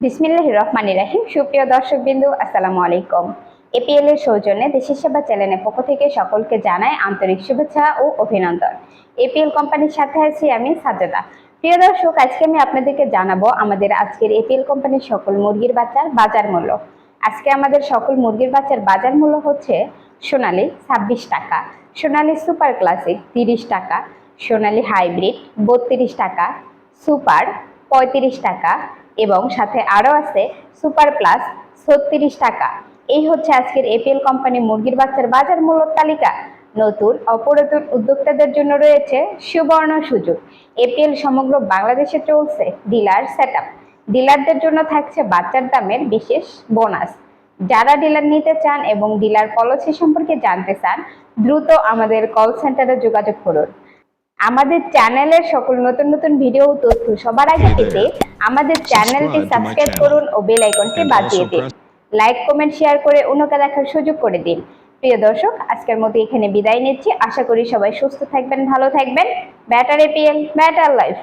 বিসমিল্লাহির রহমানির রহিম। সুপ্রিয় দর্শকবৃন্দু, আসসালামু আলাইকুম। এপিএল এর সৌজন্যে দেশের সেবা চ্যানেলের পক্ষ থেকে সকলকে জানাই আন্তরিক শুভেচ্ছা ও অভিনন্দন। এপিএল কোম্পানির সাথে আছি আমি সাজেদা। প্রিয় দর্শক, আজকে আমি আপনাদেরকে জানাবো আমাদের আজকের এপিএল কোম্পানির সকল মুরগির বাচ্চার বাজার মূল্য। আজকে আমাদের সকল মুরগির বাচ্চার বাজার মূল্য হচ্ছে সোনালী 26 টাকা, সোনালী সুপার ক্লাসিক 30 টাকা, সোনালী হাইব্রিড 32 টাকা, সুপার 35 টাকা এবং সাথে আরো আছে সুপার প্লাস 36 টাকা। এই হচ্ছে আজকের এপিএল কোম্পানি মুরগির বাচ্চার বাজার মূল্য তালিকা। নতুন অপুরাতন উদ্যোক্তাদের জন্য রয়েছে সুবর্ণ সুযোগ। এপিএল সমগ্র বাংলাদেশে চলছে ডিলার সেটআপ। ডিলারদের জন্য থাকছে বাচ্চার দামের বিশেষ বোনাস। যারা ডিলার নিতে চান এবং ডিলার পলিসি সম্পর্কে জানতে চান, দ্রুত আমাদের কল সেন্টারে যোগাযোগ করুন। আমাদের চ্যানেলের সকল নতুন নতুন ভিডিও তথ্য সবার আগে পেতে আমাদের চ্যানেলটি সাবস্ক্রাইব করুন ও বেল আইকনটি বাজিয়ে দিন। লাইক, কমেন্ট, শেয়ার করে অন্যকে দেখার সুযোগ করে দিন। প্রিয় দর্শক, আজকের মতো এখানে বিদায় নিচ্ছি। আশা করি সবাই সুস্থ থাকবেন, ভালো থাকবেন। Batter APL, batter life.